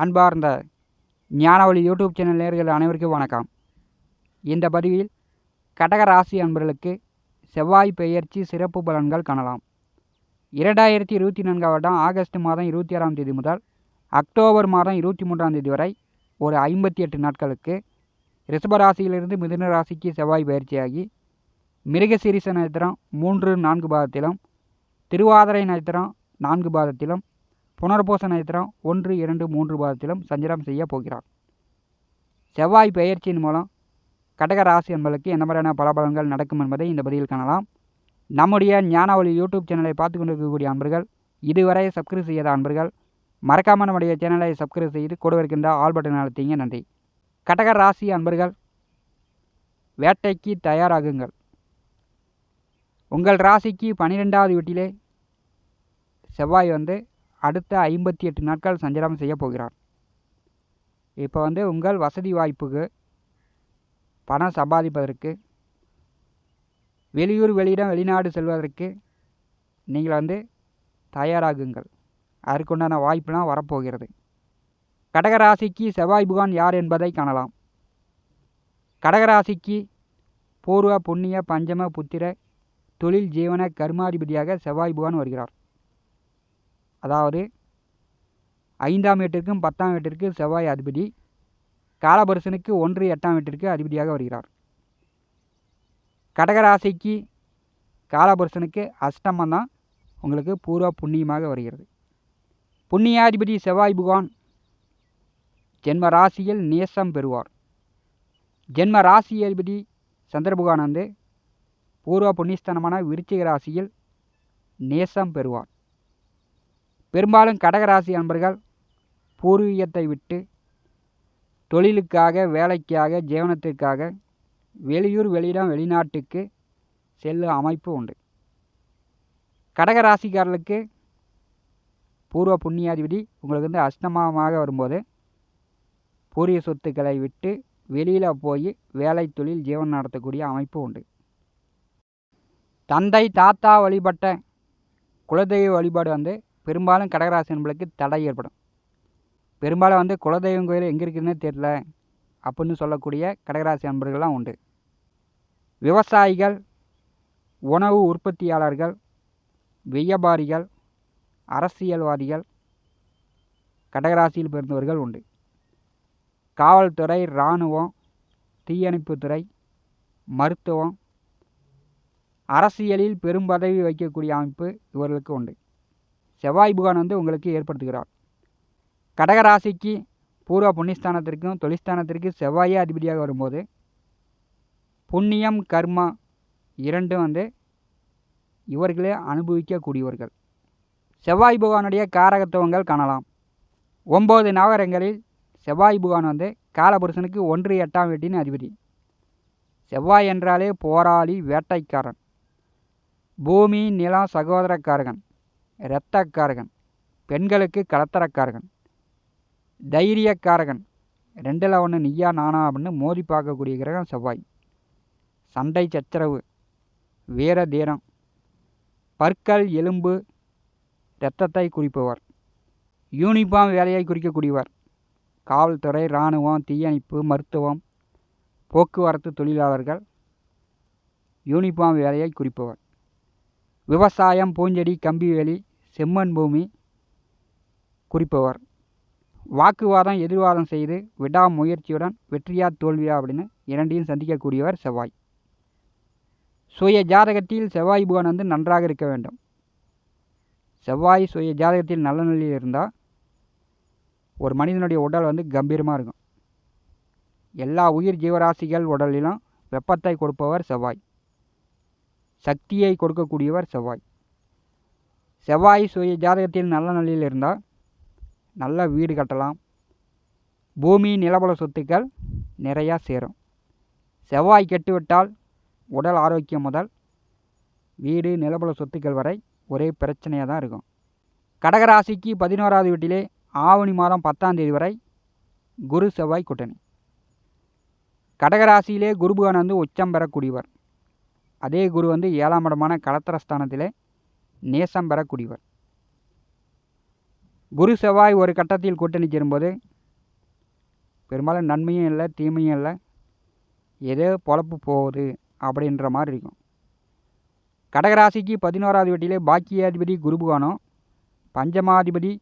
அன்பார்ந்த ஞானவழி YouTube channel நேயர்கள் அனைவருக்கும் வணக்கம். இந்த பதிவில் கடக ராசி அன்பர்களுக்கு செவ்வாய் பெயர்ச்சி சிறப்பு பலன்கள் காணலாம். 2024 வருடம் ஆகஸ்ட் மாதம் 26ஆம் தேதி முதல் அக்டோபர் மாதம் 23ஆம் தேதி வரை ஒரு 58 நாட்களுக்கு ரிஷபராசியிலிருந்து மிதுன ராசிக்கு செவ்வாய் பயிற்சியாகி மிருகசீரிஷ நட்சத்திரம் 3-4 பாதத்திலும், திருவாதிரை நட்சத்திரம் 4 பாதத்திலும், புனர்பூச நட்சத்திரம் 1, 2, 3 பாதத்திலும் சஞ்சாரம் செய்ய போகிறார். செவ்வாய் பெயர்ச்சியின் மூலம் கடக ராசி என்பதற்கு என்ன மாதிரியான பலபலன்கள் நடக்கும் என்பதை இந்த பதிவில் காணலாம். நம்முடைய ஞானவழி யூடியூப் சேனலை பார்த்து கொண்டிருக்கக்கூடிய அன்பர்கள், இதுவரை சப்ஸ்கிரைப் செய்யாத அன்பர்கள் மறக்காமல் நம்முடைய சேனலை சப்ஸ்கிரைப் செய்து கூட இருக்கின்ற ஆல் பட்டன் அழுத்திங்க. நன்றி. கடக ராசி அன்பர்கள், வேட்டைக்கு தயாராகுங்கள். உங்கள் ராசிக்கு 12வது வீட்டிலே செவ்வாய் அடுத்த 58 நாட்கள் சஞ்சாரம் செய்ய போகிறார். இப்போ உங்கள் வசதி வாய்ப்புக்கு பணம் சம்பாதிப்பதற்கு, வெளியூர் வெளியிடம் வெளிநாடு செல்வதற்கு நீங்கள் தயாராகுங்கள். அதற்குண்டான வாய்ப்புலாம் வரப்போகிறது. கடகராசிக்கு செவ்வாய் பகவான் யார் என்பதை காணலாம். கடகராசிக்கு பூர்வ புண்ணிய பஞ்சம புத்திர தொழில் ஜீவன கர்மாதிபதியாக செவ்வாய் பகவான் வருகிறார். அதாவது 5ஆம் வீட்டிற்கும் 10ஆம் வீட்டிற்கு செவ்வாய் அதிபதி, காலபுருஷனுக்கு 1, 8ஆம் வீட்டிற்கு அதிபதியாக வருகிறார். கடகராசிக்கு காலபுருஷனுக்கு அஷ்டமம் தான் உங்களுக்கு பூர்வ புண்ணியமாக வருகிறது. புண்ணியாதிபதி செவ்வாய் பகவான் ஜென்ம ராசியில் நேசம் பெறுவார். ஜென்ம ராசி அதிபதி சந்திர பகவான் பூர்வ புண்ணியஸ்தானமான விருச்சிக ராசியில் நேசம் பெறுவார். பெரும்பாலும் கடகராசி அன்பர்கள் பூர்வீகத்தை விட்டு தொழிலுக்காக, வேலைக்காக, ஜீவனத்திற்காக வெளியூர் வெளியிடம் வெளிநாட்டுக்கு செல்லும் அமைப்பு உண்டு. கடகராசிக்காரர்களுக்கு பூர்வ புண்ணியாதிபதி உங்களுக்கு அஷ்டமமாக வரும்போது பூர்வீக சொத்துக்களை விட்டு வெளியில் போய் வேலை, தொழில், ஜீவனம் நடத்தக்கூடிய அமைப்பு உண்டு. தந்தை தாத்தா வழிபட்ட குலதெய்வ வழிபாடு பெரும்பாலும் கடகராசி என்பளுக்கு தடை ஏற்படும். பெரும்பாலும் குலதெய்வம் கோயில் எங்கே இருக்குதுன்னே தெரியல அப்படின்னு சொல்லக்கூடிய கடகராசி அன்பர்கள்லாம் உண்டு. விவசாயிகள், உணவு உற்பத்தியாளர்கள், வியாபாரிகள், அரசியல்வாதிகள் கடகராசியில் பிறந்தவர்கள் உண்டு. காவல்துறை, இராணுவம், தீயணைப்புத்துறை, மருத்துவம், அரசியலில் பெரும் பதவி வைக்கக்கூடிய அமைப்பு இவர்களுக்கு உண்டு. செவ்வாய் பகவான் உங்களுக்கு ஏற்படுத்துகிறார். கடகராசிக்கு பூர்வ புண்ணியஸ்தானத்திற்கும் தொழிற்ஸ்தானத்திற்கு செவ்வாயே அதிபதியாக வரும்போது புண்ணியம், கர்மா இரண்டும் இவர்களே அனுபவிக்கக்கூடியவர்கள். செவ்வாய் பகவானுடைய காரகத்துவங்கள் காணலாம். 9 நவகிரகங்களில் செவ்வாய் பகவான் காலபுருஷனுக்கு 1, 8ஆம் வீட்டின் அதிபதி. செவ்வாய் என்றாலே போராளி, வேட்டைக்காரன், பூமி நிலம் சகோதரக்காரகன், இரத்தக்காரகன், பெண்களுக்கு கலத்தரக்காரகன், தைரியக்காரகன், 2ல் 1 நீயா நானா அப்படின்னு மோதி பார்க்கக்கூடிய கிரகம் செவ்வாய். சண்டை சச்சரவு, வீர தீரம், பற்கள், எலும்பு, இரத்தத்தை குறிப்பவர், யூனிஃபார்ம் வேலையை குறிக்கக்கூடியவர், காவல்துறை, இராணுவம், தீயணைப்பு, மருத்துவம், போக்குவரத்து தொழிலாளர்கள் யூனிஃபார்ம் வேலையை குறிப்பவர், விவசாயம், பூஞ்செடி, கம்பிவேலி, செம்மண் பூமி குறிப்பவர், வாக்குவாதம், எதிர்வாதம் செய்து விடாமுயற்சியுடன் வெற்றியா தோல்வியா அப்படின்னு இரண்டையும் சந்திக்கக்கூடியவர் செவ்வாய். சுய ஜாதகத்தில் செவ்வாய் பகவான் நன்றாக இருக்க வேண்டும். செவ்வாய் சுய ஜாதகத்தில் நல்ல நிலையில் இருந்தால் ஒரு மனிதனுடைய உடல் கம்பீரமாக இருக்கும். எல்லா உயிர் ஜீவராசிகள் உடலிலும் வெப்பத்தை கொடுப்பவர் செவ்வாய். சக்தியை கொடுக்கக்கூடியவர் செவ்வாய். செவ்வாய் சுய ஜாதகத்தில் நல்ல நிலையில் இருந்தால் நல்ல வீடு கட்டலாம். பூமி, நிலபல சொத்துக்கள் நிறையா சேரும். செவ்வாய் கெட்டுவிட்டால் உடல் ஆரோக்கியம் முதல் வீடு, நிலபல சொத்துக்கள் வரை ஒரே பிரச்சனையாக தான் இருக்கும். கடகராசிக்கு 11வது வீட்டிலே ஆவணி மாதம் 10ஆம் தேதி வரை குரு செவ்வாய் கூட்டணி. கடகராசியிலே குரு பகவான் உச்சம் பெறக்கூடியவர். அதே குரு 7ஆம் இடமான கலத்திரஸ்தானத்திலே நேசம் பெறக்கூடியவர். குரு செவ்வாய் ஒரு கட்டத்தில் கூட்டணி சேரும்போது பெரும்பாலும் நன்மையும் இல்லை தீமையும் இல்லை, ஏதோ பொழப்பு போகுது அப்படின்ற மாதிரி இருக்கும். கடகராசிக்கு 11வது வீட்டிலே பாக்கியாதிபதி குரு பகவானும் பஞ்சமாதிபதி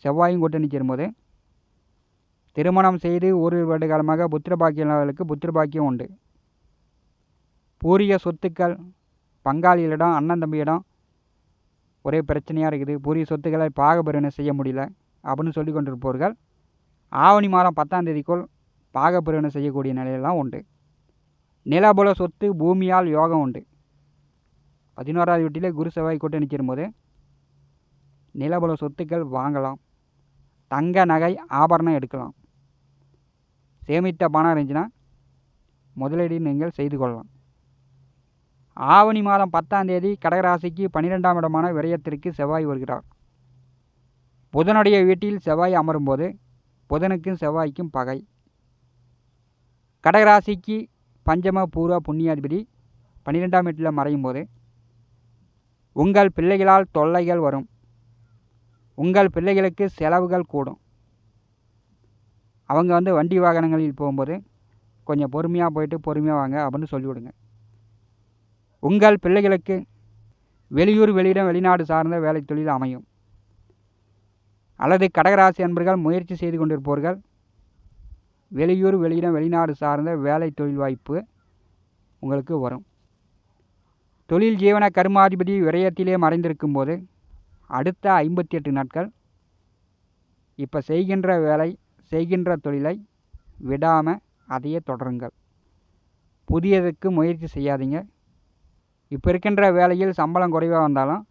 செவ்வாயும் கூட்டணி சேரும்போது திருமணம் செய்து ஒரு வருட காலமாக புத்திர பாக்கியங்களுக்கு புத்திர பாக்கியம் உண்டு. பூரிய சொத்துக்கள் பங்காளிகளிடம் அண்ணன் தம்பியிடம் ஒரே பிரச்சனையாக இருக்குது, பூரிய சொத்துக்களை பாகப்பிரிவினை செய்ய முடியல அப்படின்னு சொல்லி கொண்டிருப்பவர்கள் ஆவணி மாதம் 10ஆம் தேதிக்குள் பாகப்பிரிவினை செய்யக்கூடிய நிலையெல்லாம் உண்டு. நிலபுல சொத்து பூமியால் யோகம் உண்டு. 11வது வீட்டிலே குரு செவ்வாய் கூட்டணி சேரும்போது நிலபுல சொத்துக்கள் வாங்கலாம், தங்க நகை ஆபரணம் எடுக்கலாம். சேமித்த பணம் இருந்துச்சுன்னா முதலீடு நீங்கள் செய்து கொள்ளலாம். ஆவணி மாதம் 10ஆம் தேதி கடகராசிக்கு 12ஆம் இடமான விரயத்திற்கு செவ்வாய் வருகிறார். புதனுடைய வீட்டில் செவ்வாய் அமரும்போது புதனுக்கும் செவ்வாய்க்கும் பகை. கடகராசிக்கு பஞ்சம பூர்வ புண்ணியாதிபதி 12ஆம் வீட்டில் மறையும் போது உங்கள் பிள்ளைகளால் தொல்லைகள் வரும், உங்கள் பிள்ளைகளுக்கு செலவுகள் கூடும். அவங்க வண்டி வாகனங்களில் போகும்போது கொஞ்சம் பொறுமையாக போயிட்டு பொறுமையாக வாங்க அப்படின்னு சொல்லிவிடுங்க. உங்கள் பிள்ளைகளுக்கு வெளியூர் வெளியிடம் வெளிநாடு சார்ந்த வேலை தொழில் அமையும். அல்லது கடகராசி அன்பர்கள் முயற்சி செய்து கொண்டிருப்பவர்கள் வெளியூர் வெளியிடம் வெளிநாடு சார்ந்த வேலை தொழில் வாய்ப்பு உங்களுக்கு வரும். தொழில் ஜீவன கர்மாதிபதி விரயத்திலே மறைந்திருக்கும் போது அடுத்த 58 நாட்கள் இப்போ செய்கின்ற வேலை செய்கின்ற தொழிலை விடாமல் அதையே தொடருங்கள். புதியதுக்கு முயற்சி செய்யாதீங்க. இப்போ இருக்கின்ற வேலையில் சம்பளம் குறைவாக வந்தாலும்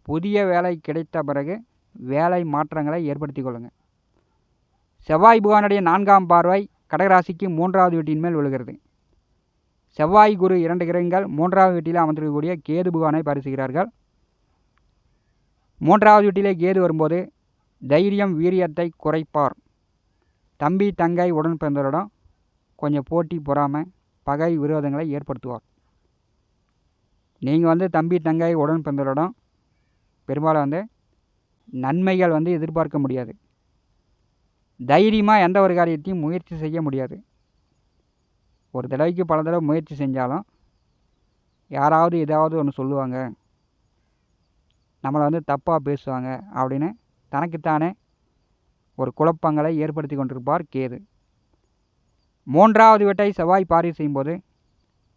புதிய வேலை கிடைத்த பிறகு வேலை மாற்றங்களை ஏற்படுத்தி கொள்ளுங்கள். செவ்வாய் பகவானுடைய 4ஆம் பார்வை கடகராசிக்கு 3வது வீட்டின் மேல் விழுகிறது. செவ்வாய் குரு 2 கிரகங்கள் 3வது வீட்டில் அமர்ந்திருக்கக்கூடிய கேது பகவானை பரிசுகிறார்கள். 3வது வீட்டிலே கேது வரும்போது தைரியம் வீரியத்தை குறைப்பார். தம்பி தங்கை உடன் பிறந்தவரிடம் கொஞ்சம் போட்டி பொறாமை பகை விரோதங்களை ஏற்படுத்துவார். நீங்கள் தம்பி தங்கை உடன் பிறந்தவரிடம் பெரும்பாலும் நன்மைகள் எதிர்பார்க்க முடியாது. தைரியமாக எந்த ஒரு காரியத்தையும் முயற்சி செய்ய முடியாது. ஒரு தடவைக்கு பல தடவை முயற்சி செஞ்சாலும் யாராவது ஏதாவது ஒன்று சொல்லுவாங்க, நம்மளை தப்பாக பேசுவாங்க அப்படின்னு தனக்குத்தானே ஒரு குழப்பங்களை ஏற்படுத்தி கொண்டிருப்பார் கேது. 3வது வீட்டை செவ்வாய் பார்வை செய்யும்போது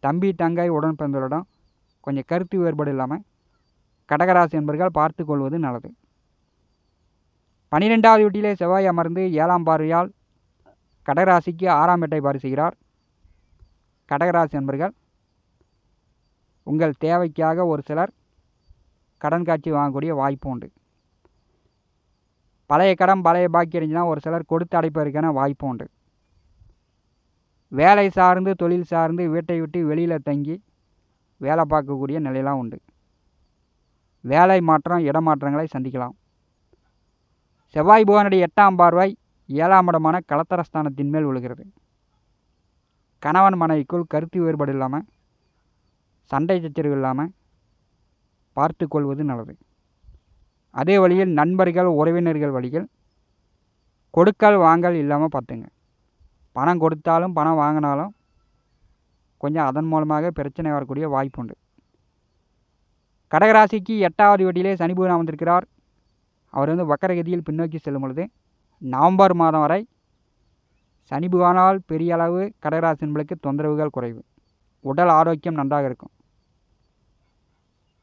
தம்பி தங்கை உடன் பிறந்தவரிடம் கொஞ்சம் கருத்து வேறுபாடு இல்லாமல் கடகராசி என்பர்கள் பார்த்து கொள்வது நல்லது. 12வது வீட்டிலே செவ்வாய் அமர்ந்து 7ஆம் பார்வையால் கடகராசிக்கு 6ஆம் வீட்டை பார்வை செய்கிறார். கடகராசி என்பர்கள் உங்கள் தேவைக்காக ஒரு சிலர் கடன் காட்சி வாங்கக்கூடிய வாய்ப்பு உண்டு. பழைய கடன் பழைய பாக்கி இருந்துச்சுன்னா ஒரு சிலர் கொடுத்து அடைப்பதற்கான வாய்ப்பு உண்டு. வேலை சார்ந்து தொழில் சார்ந்து வீட்டை விட்டு வெளியில் தங்கி வேலை பார்க்கக்கூடிய நிலையெல்லாம் உண்டு. வேலை மாற்றம் இடமாற்றங்களை சந்திக்கலாம். செவ்வாய் பகவானுடைய 8ஆம் பார்வை 7ஆம் இடமான கலத்தரஸ்தானத்தின் மேல் விழுகிறது. கணவன் மனைவிக்குள் கருத்து வேறுபாடு இல்லாமல் சண்டை சச்சரவு இல்லாமல் பார்த்து கொள்வது நல்லது. அதே வழியில் நண்பர்கள் உறவினர்கள் வழியில் கொடுக்கல் வாங்கல் இல்லாமல் பார்த்துங்க. பணம் கொடுத்தாலும் பணம் வாங்கினாலும் கொஞ்சம் அதன் மூலமாக பிரச்சனை வரக்கூடிய வாய்ப்பு உண்டு. கடகராசிக்கு 8வது வீட்டிலே சனி பகவான் அமர்ந்திருக்கிறார். அவர் வக்கரகதியில் பின்னோக்கி செல்லும் பொழுது நவம்பர் மாதம் வரை சனி பகவானால் பெரிய அளவு கடகராசி என்பதற்கு தொந்தரவுகள் குறைவு. உடல் ஆரோக்கியம் நன்றாக இருக்கும்.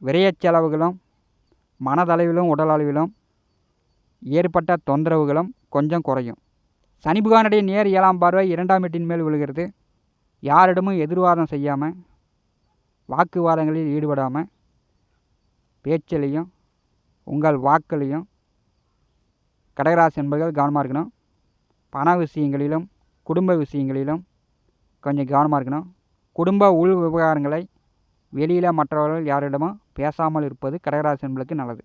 விரயச் செலவுகளும் மனதளவிலும் உடல் அளவிலும் ஏற்பட்ட தொந்தரவுகளும் கொஞ்சம் குறையும். சனி பகவானுடைய நேர் 7ஆம் பார்வை 2ஆம் வீட்டின் மேல் விழுகிறது. யாரிடமும் எதிர்வாதம் செய்யாமல் வாக்குவாதங்களில் ஈடுபடாமல் பேச்சிலையும் உங்கள் வாக்குலையும் கடகராசி என்பர்கள் கவனமாக இருக்கணும். பண விஷயங்களிலும் குடும்ப விஷயங்களிலும் கொஞ்சம் கவனமாக இருக்கணும். குடும்ப உள் விவகாரங்களை வெளியில் மற்றவர்கள் யாரிடமும் பேசாமல் இருப்பது கடகராசி என்பர்களுக்கு நல்லது.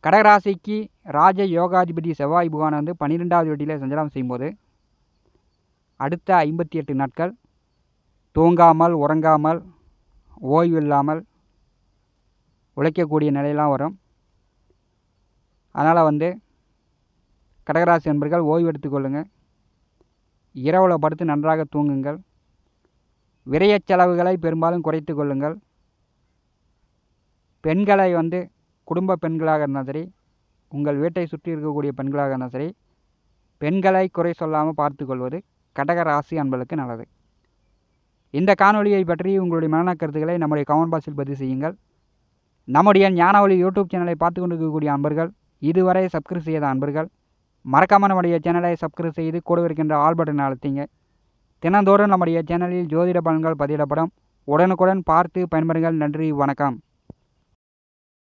கடகராசிக்கு ராஜ யோகாதிபதி செவ்வாய் பகவான் 12வது வீட்டில் சஞ்சாரம் செய்யும்போது அடுத்த 58 நாட்கள் தூங்காமல் உறங்காமல் ஓய்வு இல்லாமல் உழைக்கக்கூடிய நிலையெல்லாம் வரும். அதனால் கடகராசி அன்பர்கள் ஓய்வு எடுத்துக்கொள்ளுங்கள். இரவில் படுத்து நன்றாக தூங்குங்கள். விரயச் செலவுகளை பெரும்பாலும் குறைத்து கொள்ளுங்கள். பெண்களை குடும்ப பெண்களாக இருந்தாலும் சரி, உங்கள் வீட்டை சுற்றி இருக்கக்கூடிய பெண்களாக இருந்தாலும் சரி, பெண்களை குறை சொல்லாமல் பார்த்து கொள்வது கடகராசி அன்பர்களுக்கு நல்லது. இந்த காணொலியை பற்றி உங்களுடைய மன கருத்துக்களை நம்முடைய கமெண்ட் பாக்ஸில் பதிவு செய்யுங்கள். நம்முடைய ஞானவழி யூடியூப் சேனலை பார்த்து கொண்டு இருக்கக்கூடிய அன்பர்கள், இதுவரை சப்ஸ்கிரைப் செய்யாத அன்பர்கள், மறக்காமல் நம்முடைய சேனலை சப்ஸ்கிரைப் செய்து கூட இருக்கின்ற ஆல் பட்டனை அழுத்திங்க. தினந்தோறும் நம்முடைய சேனலில் ஜோதிட பலன்கள் பதிவிடப்படும். உடனுக்குடன் பார்த்து பயன்பெறுங்கள். நன்றி, வணக்கம்.